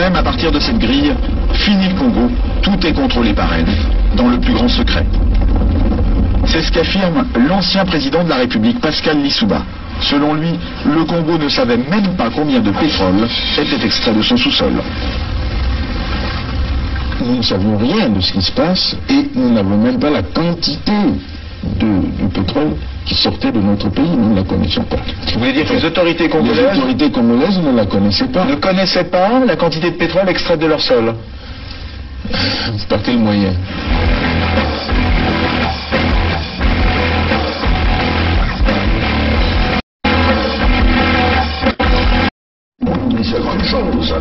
même, à partir de cette grille, fini le Congo, tout est contrôlé par elle, dans le plus grand secret. C'est ce qu'affirme l'ancien président de la République, Pascal Lissouba. Selon lui, le Congo ne savait même pas combien de pétrole était extrait de son sous-sol. Nous ne savons rien de ce qui se passe et nous n'avons même pas la quantité du pétrole qui sortait de notre pays, nous ne la connaissions pas. Vous voulez dire que les autorités congolaises ne la connaissaient pas. Ne connaissaient pas la quantité de pétrole extraite de leur sol? Par quel moyen? Seconde chose,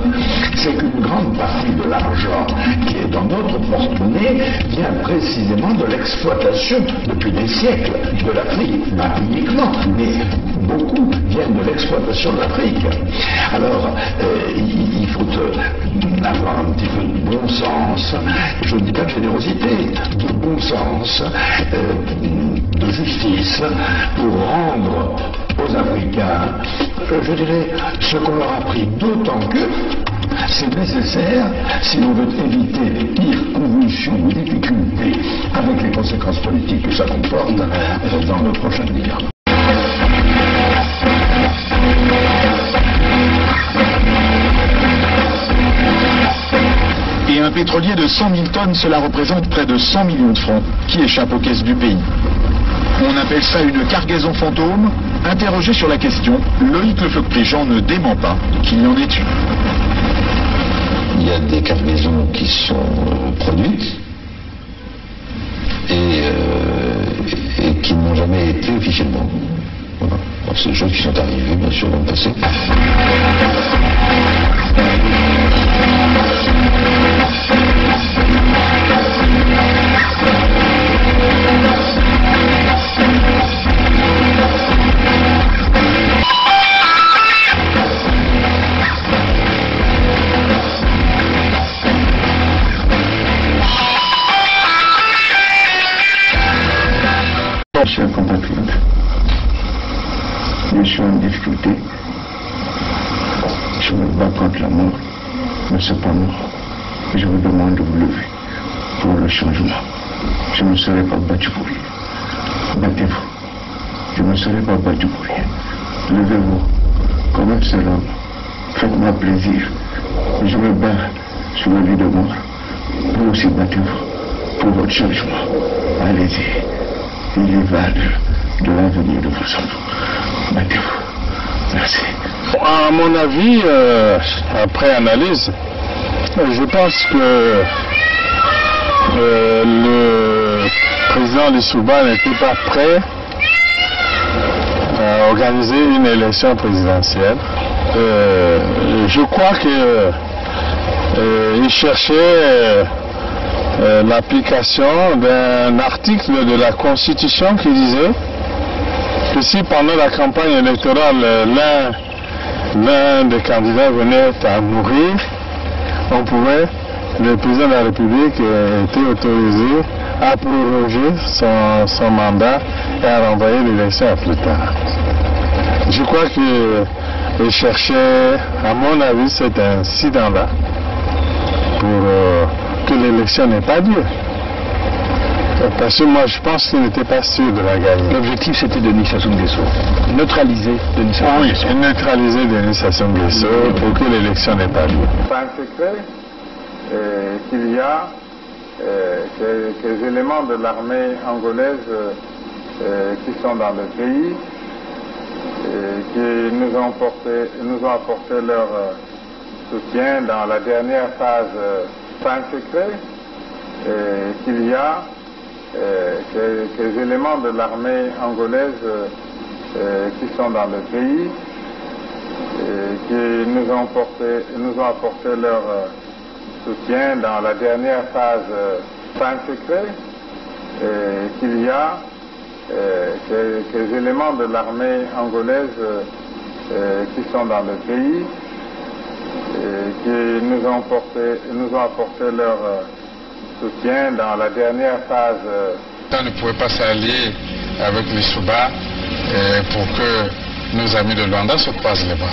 c'est qu'une grande partie de l'argent qui est dans notre porte-monnaie vient précisément de l'exploitation depuis des siècles de l'Afrique. Pas uniquement, mais beaucoup viennent de l'exploitation de l'Afrique. Alors, il faut avoir un petit peu de bon sens, je ne dis pas de générosité, de bon sens, de justice, pour rendre aux Africains, je dirais, ce qu'on leur a pris, d'autant que c'est nécessaire si l'on veut éviter les pires convulsions ou difficultés avec les conséquences politiques que ça comporte dans le prochain avenir. Et un pétrolier de 100 000 tonnes, cela représente près de 100 millions de francs qui échappent aux caisses du pays. On appelle ça une cargaison fantôme. Interrogé sur la question, Loïc Lefeuc-Préjean ne dément pas qu'il y en ait une. Il y a des cargaisons qui sont produites et qui n'ont jamais été officiellement. Voilà. Donc c'est des choses qui sont arrivées, bien sûr, dans le passé. Chers compatriotes, je suis en difficulté. Je me bats contre la mort, mais cependant, je vous demande de vous lever pour le changement. Je ne serai pas battu pour rien. Battez-vous. Je ne serai pas battu pour rien. Levez-vous comme un seul homme. Faites-moi plaisir. Je me bats sur la vie de mort. Vous aussi battez-vous pour votre changement. Allez-y. Il y va de l'avenir de vos enfants. Battez-vous. Merci. À mon avis, après analyse, je pense que le président Lissouba n'était pas prêt à organiser une élection présidentielle. Je crois qu'il cherchait l'application d'un article de la Constitution qui disait que si pendant la campagne électorale l'un des candidats venait à mourir, le président de la République était autorisé à proroger son mandat et à renvoyer l'élection à plus tard. Je crois qu'il cherchait, à mon avis, cet incident-là pour que l'élection n'ait pas lieu. Parce que moi, je pense qu'il n'était pas sûr de la gagner. L'objectif, c'était Denis Sassou Nguesso. Neutraliser Denis Sassou Nguesso. Oui, neutraliser Denis Sassou Nguesso pour que l'élection n'ait pas lieu. C'est un secret qu'il y a quelques éléments de l'armée angolaise qui sont dans le pays et qui nous ont apporté leur soutien dans la dernière phase. C'est un secret qu'il y a quelques éléments de l'armée angolaise qui sont dans le pays et qui nous ont apporté leur soutien dans la dernière phase. C'est un secret qu'il y a quelques éléments de l'armée angolaise qui sont dans le pays et qui nous ont apporté leur soutien dans la dernière phase. On ne pouvait pas s'allier avec les Souba pour que nos amis de Luanda se croisent les bras.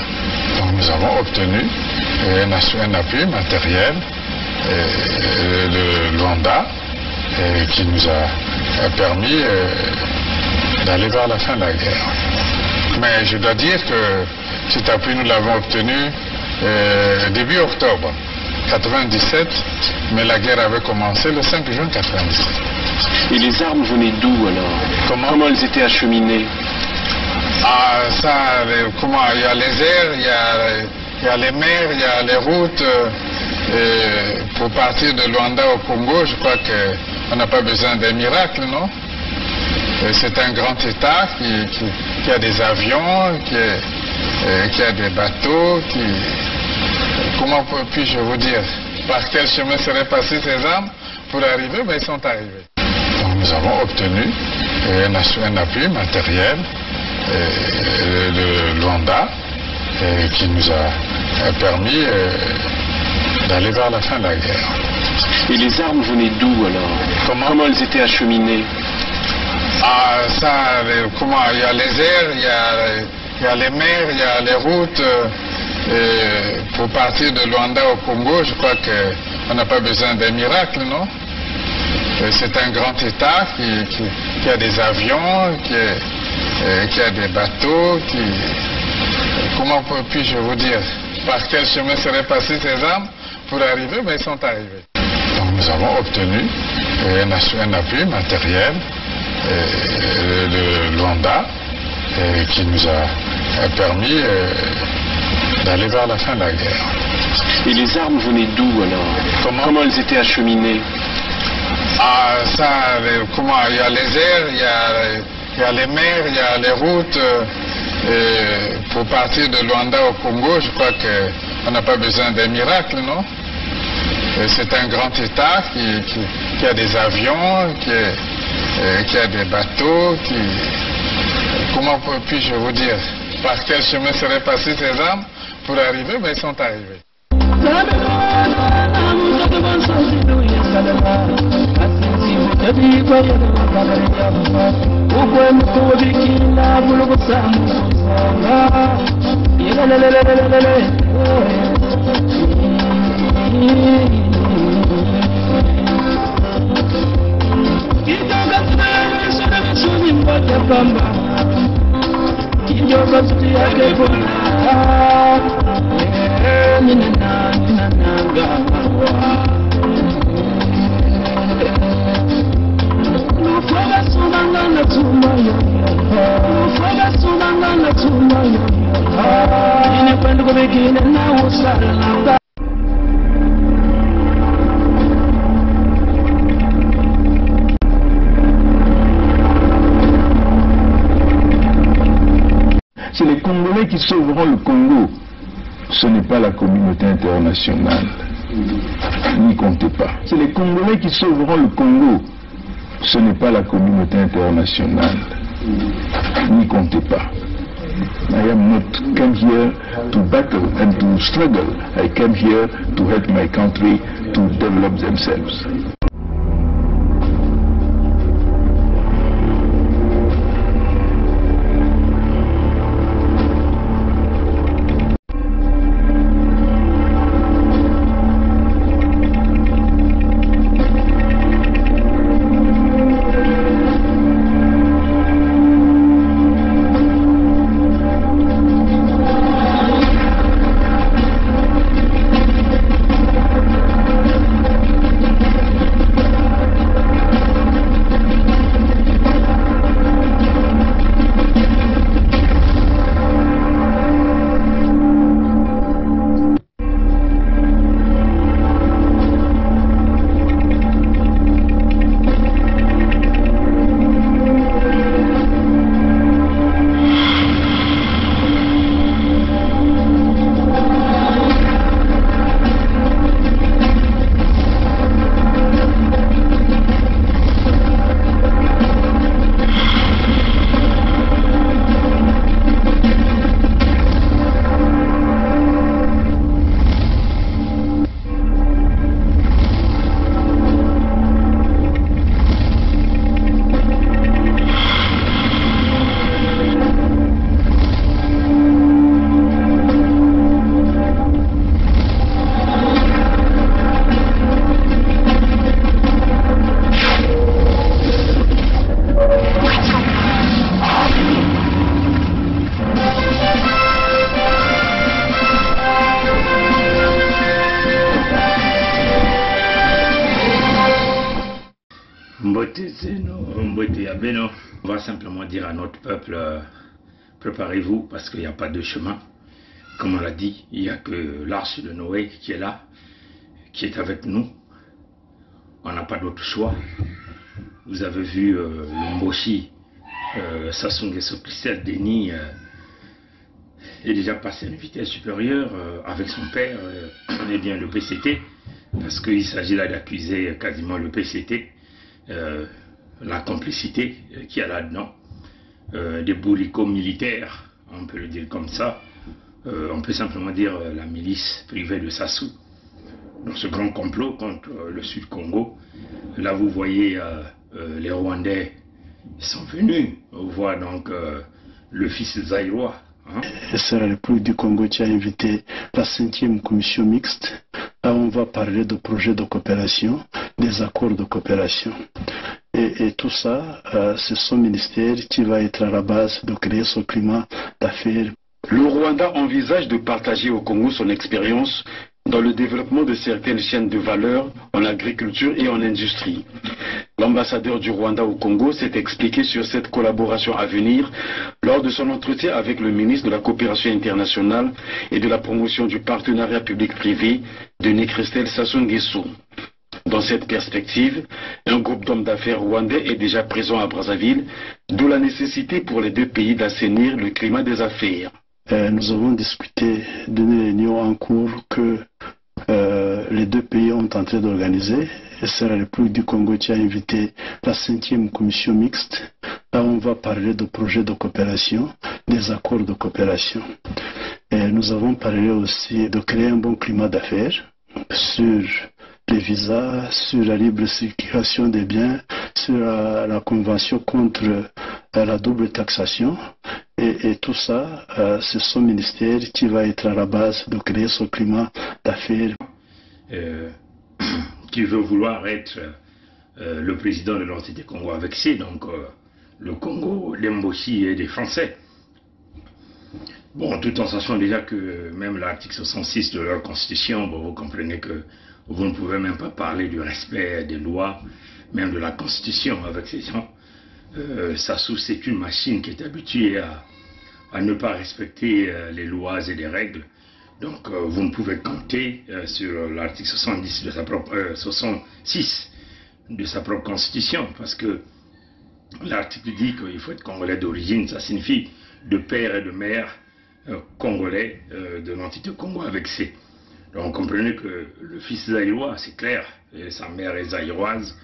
Donc nous avons obtenu un appui matériel de Luanda qui nous a permis d'aller vers la fin de la guerre. Mais je dois dire que cet appui, nous l'avons obtenu début octobre 97, mais la guerre avait commencé le 5 juin 97. Et les armes venaient d'où alors? Comment elles étaient acheminées? Ah, ça, comment? Il y a les airs, il y a les mers, il y a les routes. Pour partir de Luanda au Congo, je crois qu'on n'a pas besoin d'un miracle, non? C'est un grand État qui a des avions, qui a des bateaux, comment puis-je vous dire? Par quel chemin seraient passées ces armes pour arriver? Mais ils sont arrivés. Donc nous avons obtenu un appui matériel de Luanda qui nous a permis d'aller vers la fin de la guerre. Et les armes venaient d'où alors? Comment elles étaient acheminées? Ah, ça, comment? Il y a les airs, il y a les mers, il y a les routes. Pour partir de Luanda au Congo, je crois qu'on n'a pas besoin d'un miracle, non? C'est un grand État qui a des avions, qui a des bateaux, comment puis-je vous dire? Par quel chemin seraient passées ces armes pour arriver? Mais ils sont arrivés. Donc nous avons obtenu un appui matériel de Luanda qui nous a permis d'aller vers la fin de la guerre. Et les armes venaient d'où alors? Comment elles étaient acheminées? Ah, ça, comment? Il y a les airs, il y a les mers, il y a les routes. Pour partir de Luanda au Congo, je crois qu'on n'a pas besoin d'un miracle, non? C'est un grand État qui a des avions, qui a des bateaux, comment puis-je vous dire? Par quel chemin seraient passées ces armes pour arriver? Mais ils sont arrivés. C'est les Congolais qui sauveront le Congo. Ce n'est pas la communauté internationale. N'y comptez pas. C'est les Congolais qui sauveront le Congo. Ce n'est pas la communauté internationale. N'y comptez pas. I am not come here to battle and to struggle. I came here to help my country to develop themselves. On va simplement dire à notre peuple, préparez-vous parce qu'il n'y a pas de chemin. Comme on l'a dit, il n'y a que l'arche de Noé qui est là, qui est avec nous. On n'a pas d'autre choix. Vous avez vu le Mboshi, Sassou Nguesso Christelle Denis est déjà passé à une vitesse supérieure avec son père, on est bien le PCT, parce qu'il s'agit là d'accuser quasiment le PCT, la complicité qu'il y a là-dedans, des bourricots militaires, on peut le dire comme ça, on peut simplement dire la milice privée de Sassou, dans ce grand complot contre le Sud-Congo. Là vous voyez les Rwandais sont venus, on voit donc le fils zaïrois. C'est la République du Congo qui a invité la 5e commission mixte. Là, on va parler de projets de coopération, des accords de coopération. Et tout ça, c'est son ministère qui va être à la base de créer ce climat d'affaires. Le Rwanda envisage de partager au Congo son expérience dans le développement de certaines chaînes de valeur en agriculture et en industrie. L'ambassadeur du Rwanda au Congo s'est expliqué sur cette collaboration à venir lors de son entretien avec le ministre de la Coopération internationale et de la promotion du partenariat public-privé, Denis Christelle Sassou Nguesso. Dans cette perspective, un groupe d'hommes d'affaires rwandais est déjà présent à Brazzaville, d'où la nécessité pour les deux pays d'assainir le climat des affaires. Nous avons discuté d'une réunion en cours que les deux pays ont en train d'organiser. Et c'est la République du Congo qui a invité la 5e commission mixte. Là, on va parler de projets de coopération, des accords de coopération. Et nous avons parlé aussi de créer un bon climat d'affaires sur les visas, sur la libre circulation des biens, sur la convention contre la double taxation. Et tout ça, c'est son ministère qui va être à la base de créer ce climat d'affaires. Qui veut vouloir être le président de l'entité Congo avec C, donc le Congo, l'Mboshi et des Français. Bon, tout en sachant déjà que même l'article 66 de leur constitution, bon, vous comprenez que vous ne pouvez même pas parler du respect des lois, même de la constitution avec ces gens. Sassou, c'est une machine qui est habituée à ne pas respecter les lois et les règles. Donc vous ne pouvez compter sur l'article 66 de sa propre constitution, parce que l'article dit qu'il faut être congolais d'origine, ça signifie de père et de mère congolais de l'entité Congo avec C. Donc comprenez que le fils zaïrois, c'est clair, et sa mère est zaïroise,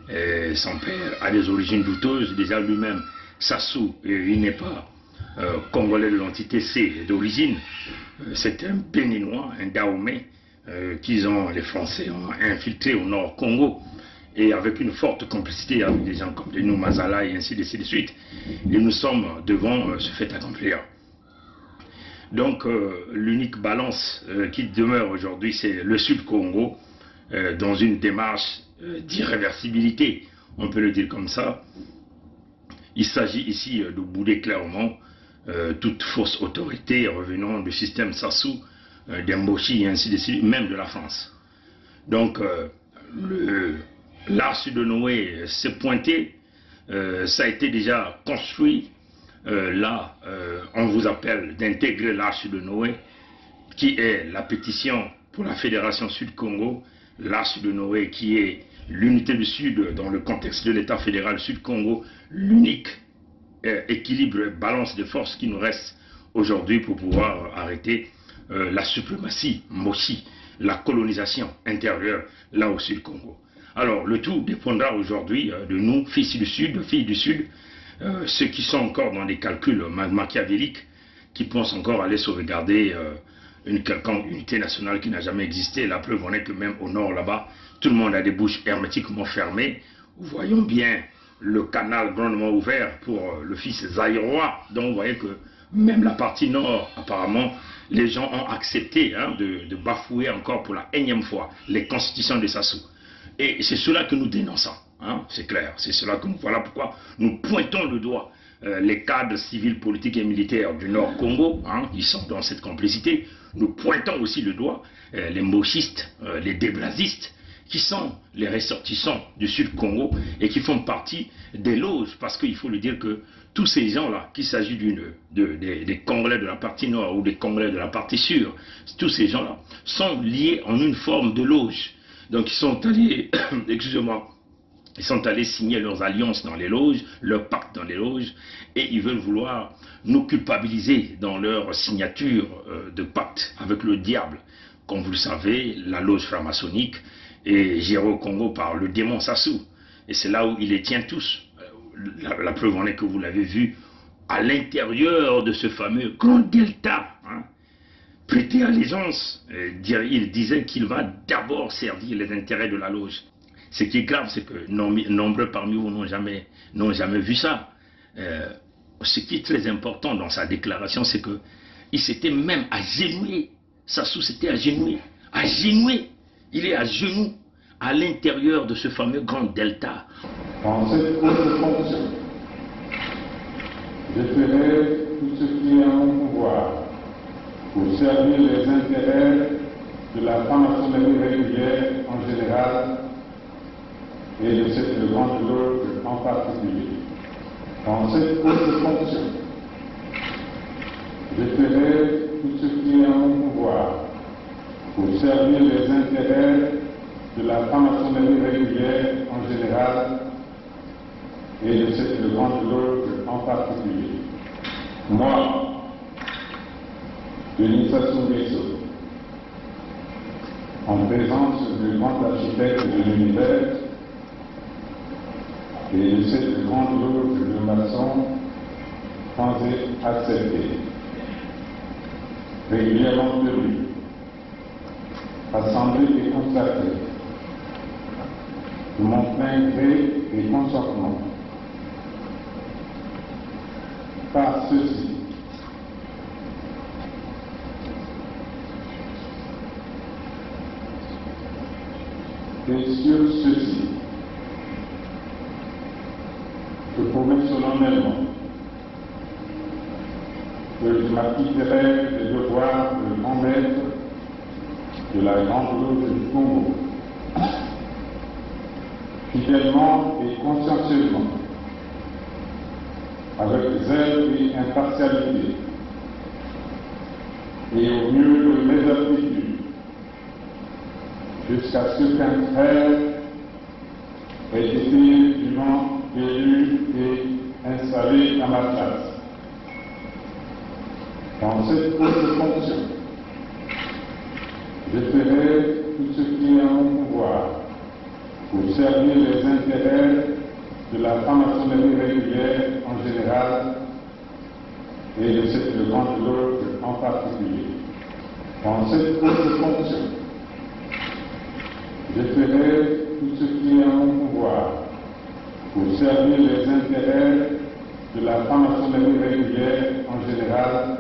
et son père a des origines douteuses, déjà lui-même, Sassou, il n'est pas congolais de l'entité C d'origine, c'est un béninois, un Dahomey, les Français ont infiltré au nord Congo, et avec une forte complicité avec des gens comme Denis Mazala et ainsi de suite. Et nous sommes devant ce fait accomplir. Donc l'unique balance qui demeure aujourd'hui, c'est le Sud-Congo, dans une démarche d'irréversibilité, on peut le dire comme ça. Il s'agit ici de bouder clairement toute fausse autorité revenant du système Sassou, d'Mboshi et ainsi de suite, même de la France. Donc l'arche de Noé s'est pointé, ça a été déjà construit. Là, on vous appelle d'intégrer l'arche de Noé, qui est la pétition pour la Fédération Sud-Congo, l'arche de Noé qui est l'unité du Sud dans le contexte de l'État fédéral Sud-Congo, l'unique équilibre et balance de forces qui nous reste aujourd'hui pour pouvoir arrêter la suprématie Mboshi, la colonisation intérieure là au Sud-Congo. Alors le tout dépendra aujourd'hui de nous, fils du Sud, filles du Sud, ceux qui sont encore dans des calculs machiavéliques, qui pensent encore aller sauvegarder une quelconque unité nationale qui n'a jamais existé. La preuve en est que même au nord là-bas, tout le monde a des bouches hermétiquement fermées. Voyons bien le canal grandement ouvert pour le fils zaïrois. Donc vous voyez que même la partie nord, apparemment, les gens ont accepté de bafouer encore pour la énième fois les constitutions de Sassou. Et c'est cela que nous dénonçons, c'est clair. C'est cela que voilà pourquoi nous pointons le doigt les cadres civils, politiques et militaires du Nord Congo, qui sont dans cette complicité. Nous pointons aussi le doigt les mbochistes, les déblasistes, qui sont les ressortissants du Sud-Congo et qui font partie des loges, parce qu'il faut le dire que tous ces gens-là, qu'il s'agit des Congolais de la partie nord ou des Congolais de la partie sud, tous ces gens-là sont liés en une forme de loge. Donc ils sont allés, excusez-moi, ils sont allés signer leurs alliances dans les loges, leurs pactes dans les loges, et ils veulent vouloir nous culpabiliser dans leur signature de pacte avec le diable. Comme vous le savez, la loge franc-maçonnique est gérée au Congo par le démon Sassou. Et c'est là où il les tient tous. La preuve en est que vous l'avez vu à l'intérieur de ce fameux grand delta. Hein, prêter allégeance. Il disait qu'il va d'abord servir les intérêts de la loge. Ce qui est grave, c'est que nombreux parmi vous n'ont jamais vu ça. Ce qui est très important dans sa déclaration, c'est qu'il s'était même agenouillé. Sassou s'était agenouillé. Il est à genoux à l'intérieur de ce fameux grand delta. Dans cette haute fonction, je ferai tout ce qui est en mon pouvoir pour servir les intérêts de la franc-maçonnerie régulière en général et de cette grande loge en particulier. Dans cette haute fonction, je ferai tout ce qui est en mon pouvoir pour servir les intérêts de la franc-maçonnerie régulière en général et de cette grande loge en particulier. Moi, Denis Sassou Nguesso, en présence du grand architecte de l'univers et de cette grande loge de maçons pensée acceptée, régulièrement tenue, assemblée et consacrée, de mon plein gré et consentement, par ceci. Et sur ceci, je promets solennellement que je m'acquitterai des devoirs de grand maître de la grande loge du Congo, fidèlement et consciencieusement, avec zèle et impartialité, et au mieux de mes aptitudes, jusqu'à ce qu'un frère ait été dûment élu et installé à ma place. Dans cette haute fonction, je ferai tout ce qui est en mon pouvoir pour servir les intérêts de la franc-maçonnerie régulière en général et de cette grande loge en particulier. Dans cette haute fonction, je ferai tout ce qui est en mon pouvoir pour servir les intérêts de la franc-maçonnerie régulière en général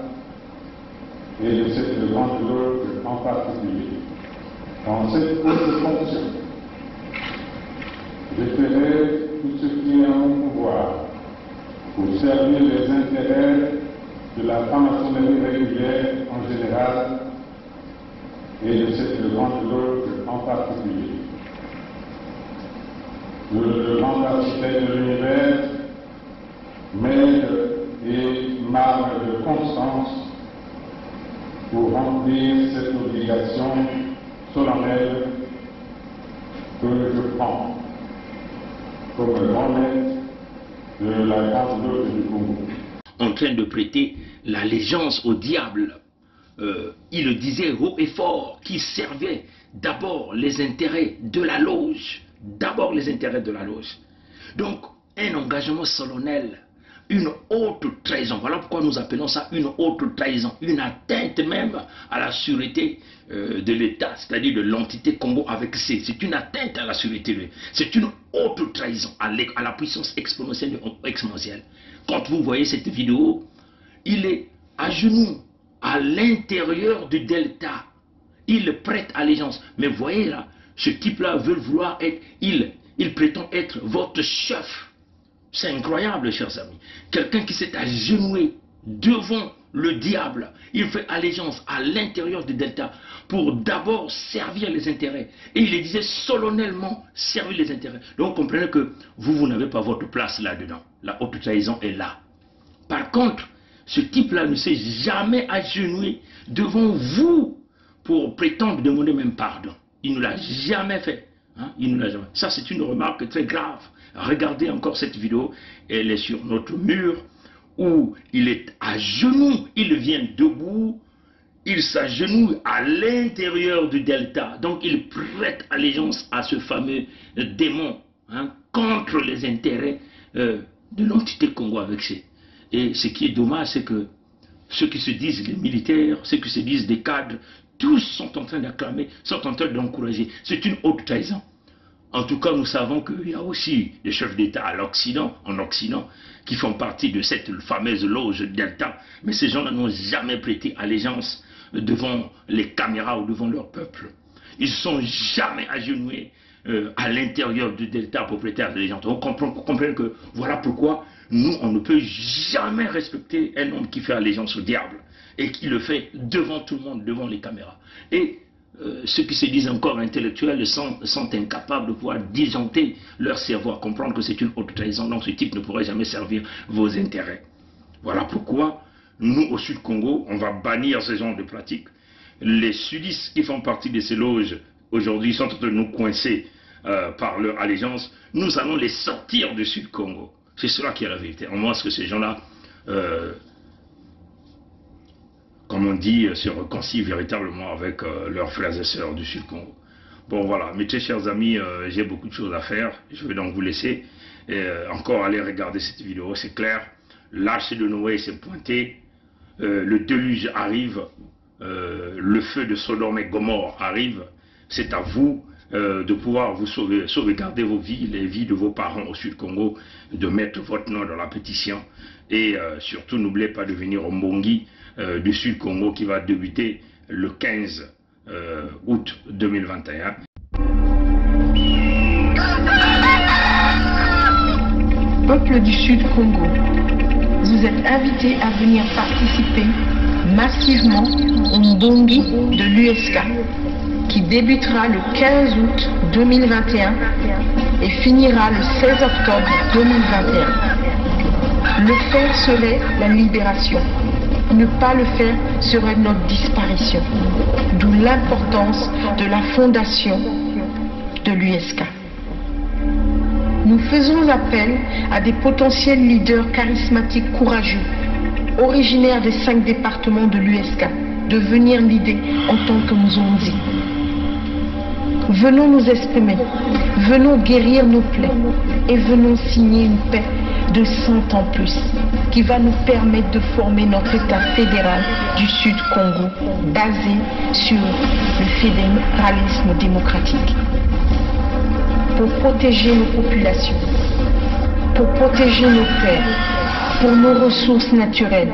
et de cette grande loge en particulier. Dans cette haute fonction, je ferai tout ce qui est en mon pouvoir pour servir les intérêts de la franc-maçonnerie régulière en général et de cette grande loge en particulier. Le grand architecte de l'univers m'aide et m'arme de constance pour remplir cette obligation solennelle que je prends comme grand maître de la grande loge du Congo. En train de prêter l'allégeance au diable, il le disait haut et fort, qu'il servait d'abord les intérêts de la loge. D'abord les intérêts de la loge. Donc, un engagement solennel, une haute trahison. Voilà pourquoi nous appelons ça une haute trahison. Une atteinte même à la sûreté de l'État, c'est-à-dire de l'entité Congo avec C. C'est une atteinte à la sûreté. C'est une haute trahison à la puissance exponentielle. Quand vous voyez cette vidéo, il est à genoux à l'intérieur du delta. Il prête allégeance. Mais voyez là, ce type-là veut vouloir être, il prétend être votre chef. C'est incroyable, chers amis. Quelqu'un qui s'est agenouillé devant le diable. Il fait allégeance à l'intérieur du delta pour d'abord servir les intérêts. Et il les disait solennellement servir les intérêts. Donc comprenez que vous n'avez pas votre place là-dedans. La haute trahison est là. Par contre, ce type-là ne s'est jamais agenouillé devant vous pour prétendre demander même pardon. Il ne l'a jamais fait. Hein? Il ne l'a jamais. Ça, c'est une remarque très grave. Regardez encore cette vidéo. Elle est sur notre mur où il est à genoux. Il vient debout. Il s'agenouille à l'intérieur du delta. Donc, il prête allégeance à ce fameux démon, hein, contre les intérêts de l'entité Congo avec ses. Et ce qui est dommage, c'est que ceux qui se disent les militaires, ceux qui se disent des cadres, tous sont en train d'acclamer, sont en train d'encourager. C'est une haute trahison. En tout cas, nous savons qu'il y a aussi des chefs d'État en Occident, qui font partie de cette fameuse loge Delta. Mais ces gens-là n'ont jamais prêté allégeance devant les caméras ou devant leur peuple. Ils ne sont jamais agenouillés à l'intérieur du Delta pour prêter allégeance. On comprend que voilà pourquoi nous, on ne peut jamais respecter un homme qui fait allégeance au diable et qui le fait devant tout le monde, devant les caméras. Et ceux qui se disent encore intellectuels sont incapables de pouvoir disjoncter leur cerveau à comprendre que c'est une haute trahison. Donc ce type ne pourrait jamais servir vos intérêts. Voilà pourquoi nous, au Sud Congo, on va bannir ce genre de pratiques. Les sudistes qui font partie de ces loges aujourd'hui sont en train de nous coincer par leur allégeance. Nous allons les sortir du Sud Congo. C'est cela qui est la vérité. En moins que ces gens-là, comme on dit, se réconcilient véritablement avec leurs frères et sœurs du Sud Congo. Bon voilà, mes très chers amis, j'ai beaucoup de choses à faire. Je vais donc vous laisser encore aller regarder cette vidéo, c'est clair. L'arche de Noé s'est pointée, le déluge arrive, le feu de Sodome et Gomorrhe arrive. C'est à vous de pouvoir vous sauvegarder vos vies, les vies de vos parents au Sud Congo, de mettre votre nom dans la pétition. Et surtout, n'oubliez pas de venir au Mbongi du Sud Congo qui va débuter le 15 août 2021. Peuple du Sud Congo, vous êtes invités à venir participer massivement au Mbongi de l'USK qui débutera le 15 août 2021 et finira le 16 octobre 2021. Le faire serait la libération. Ne pas le faire serait notre disparition. D'où l'importance de la fondation de l'USK. Nous faisons appel à des potentiels leaders charismatiques courageux, originaires des 5 départements de l'USK, de venir l'idée en tant que Mzondi. Venons nous exprimer, venons guérir nos plaies et venons signer une paix de 100 ans plus qui va nous permettre de former notre État fédéral du Sud Congo basé sur le fédéralisme démocratique. Pour protéger nos populations, pour protéger nos terres, pour nos ressources naturelles,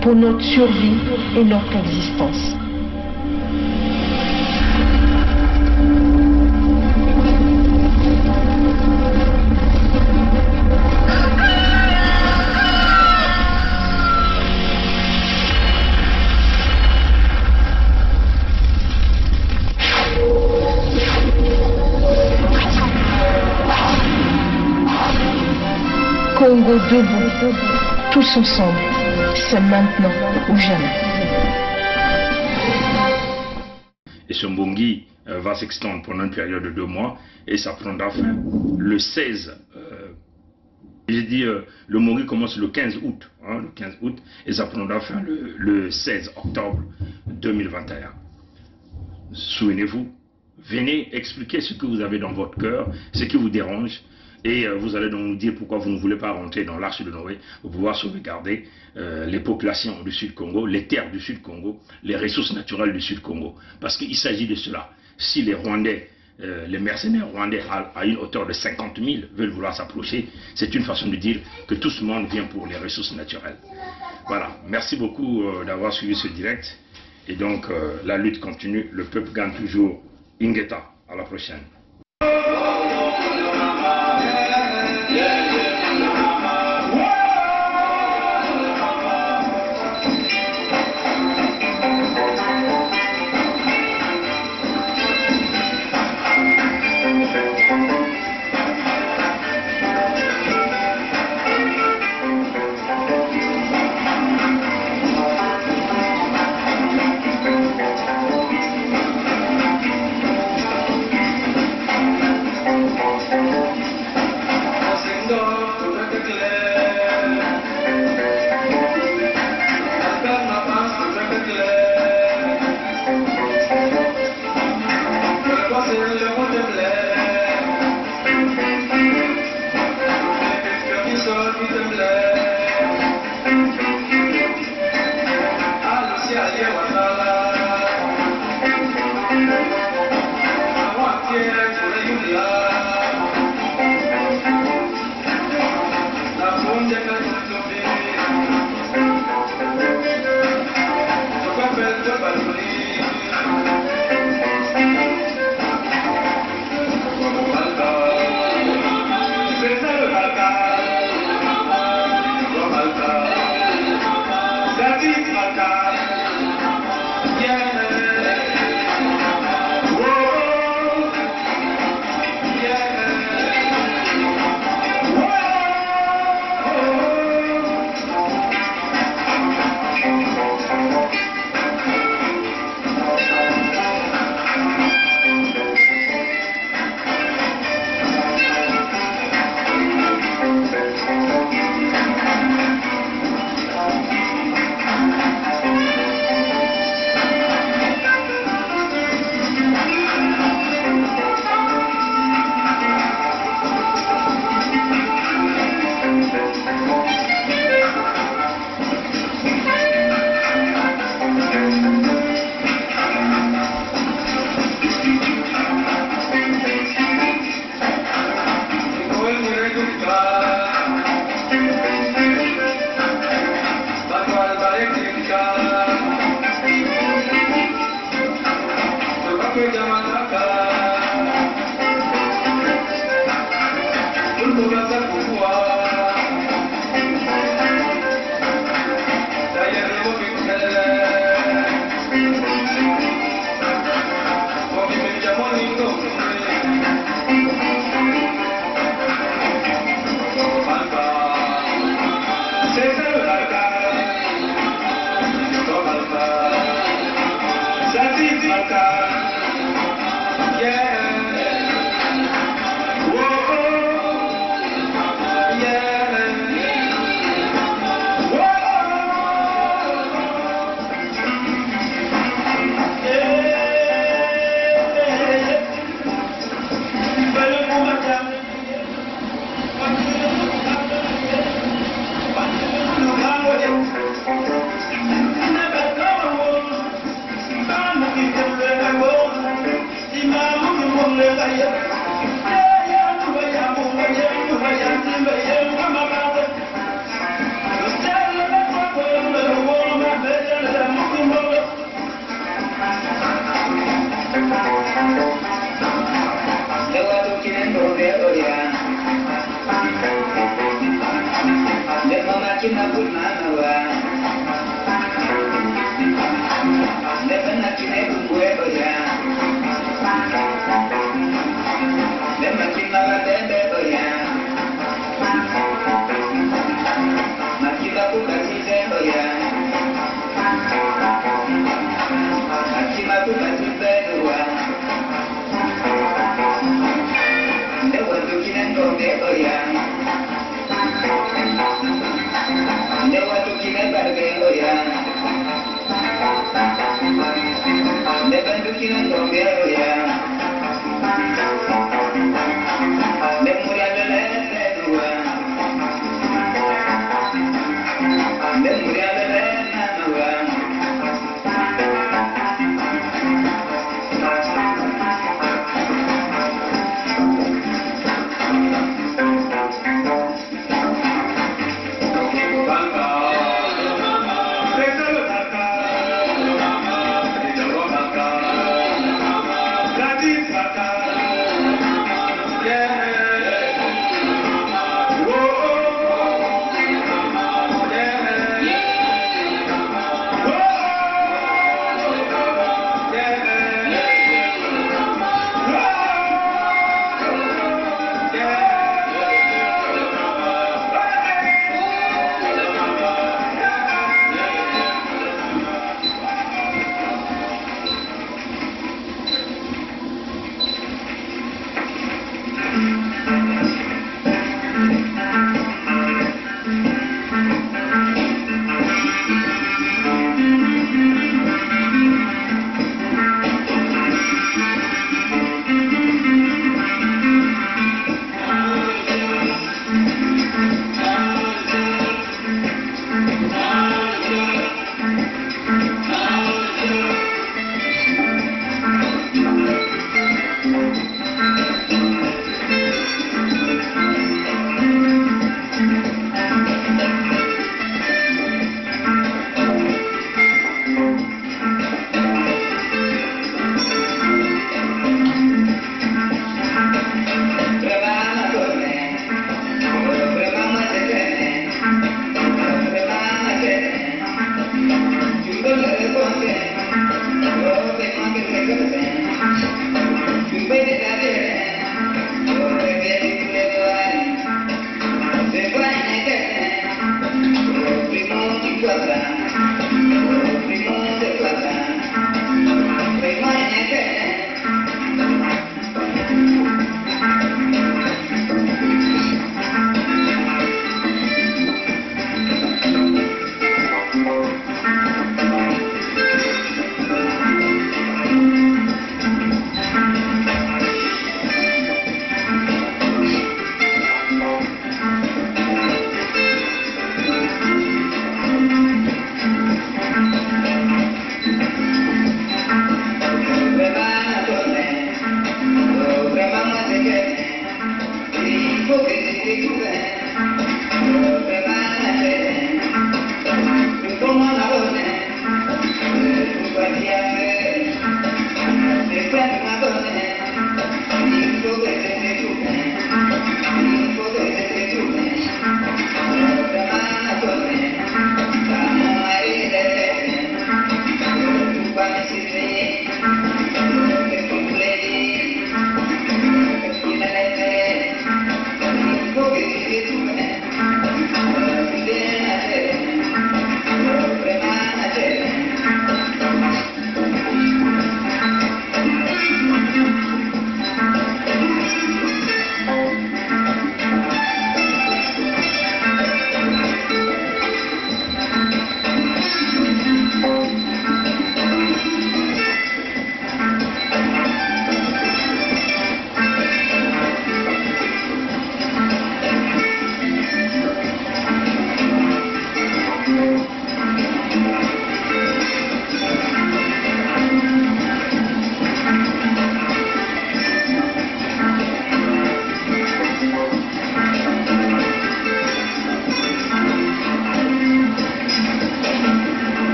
pour notre survie et notre existence. Congo debout, tous ensemble, c'est maintenant ou jamais. Et ce Mbongi va s'extendre pendant une période de 2 mois et ça prendra fin le 16. J'ai dit le Mbongi commence le 15 août, hein, le 15 août et ça prendra fin le 16 octobre 2021. Souvenez-vous, venez expliquer ce que vous avez dans votre cœur, ce qui vous dérange. Et vous allez donc nous dire pourquoi vous ne voulez pas rentrer dans l'arche de Noé pour pouvoir sauvegarder les populations du Sud Congo, les terres du Sud Congo, les ressources naturelles du Sud Congo. Parce qu'il s'agit de cela. Si les Rwandais, les mercenaires rwandais à une hauteur de 50 000 veulent vouloir s'approcher, c'est une façon de dire que tout ce monde vient pour les ressources naturelles. Voilà. Merci beaucoup d'avoir suivi ce direct. Et donc la lutte continue. Le peuple gagne toujours. Ingeta. À la prochaine.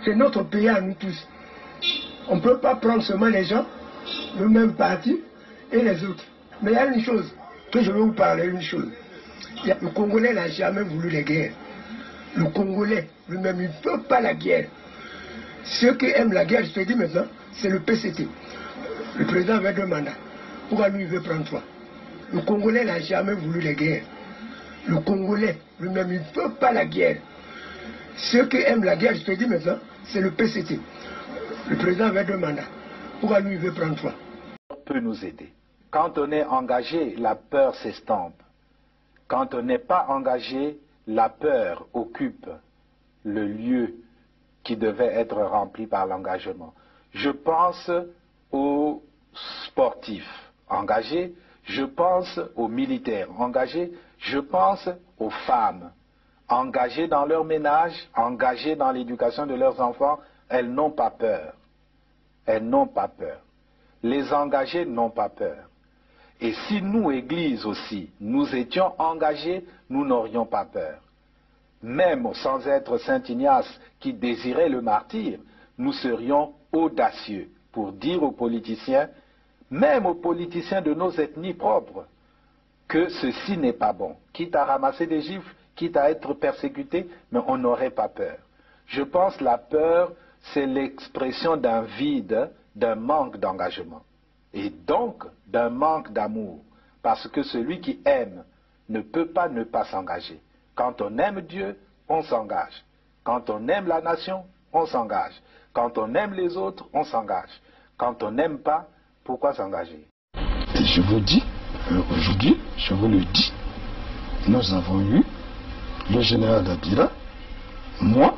C'est notre pays à nous tous. On ne peut pas prendre seulement les gens, le même parti et les autres. Mais il y a une chose que je veux vous parler, une chose. Le Congolais n'a jamais voulu la guerre. Le Congolais lui-même, il ne peut pas la guerre. Ceux qui aiment la guerre, je te dis maintenant, c'est le PCT. Le président avait 2 mandats. Pourquoi lui, il veut prendre 3? Le Congolais n'a jamais voulu la guerre. Le Congolais lui-même, il ne peut pas la guerre. Ceux qui aiment la guerre, je te dis maintenant, c'est le PCT. Le président avait 2 mandats. Pourquoi lui, il veut prendre 3? Peut nous aider. Quand on est engagé, la peur s'estompe. Quand on n'est pas engagé, la peur occupe le lieu qui devait être rempli par l'engagement. Je pense aux sportifs engagés, je pense aux militaires engagés, je pense aux femmes engagées dans leur ménage, engagées dans l'éducation de leurs enfants. Elles n'ont pas peur. Elles n'ont pas peur. Les engagés n'ont pas peur. Et si nous, Église aussi, nous étions engagés, nous n'aurions pas peur. Même sans être Saint Ignace qui désirait le martyre, nous serions audacieux pour dire aux politiciens, même aux politiciens de nos ethnies propres, que ceci n'est pas bon. Quitte à ramasser des gifles, quitte à être persécuté, mais on n'aurait pas peur. Je pense que la peur, c'est l'expression d'un vide, d'un manque d'engagement. Et donc d'un manque d'amour. Parce que celui qui aime ne peut pas ne pas s'engager. Quand on aime Dieu, on s'engage. Quand on aime la nation, on s'engage. Quand on aime les autres, on s'engage. Quand on n'aime pas, pourquoi s'engager? Et je vous dis, aujourd'hui, je vous le dis, nous avons eu le général Dabira, moi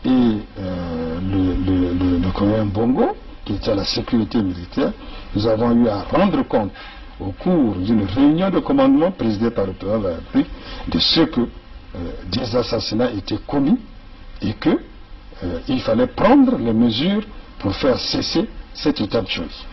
et le colonel Bongo, qui était à la sécurité militaire. Nous avons eu à rendre compte au cours d'une réunion de commandement présidée par le président de la République de ce que des assassinats étaient commis et que il fallait prendre les mesures pour faire cesser cet état de choses.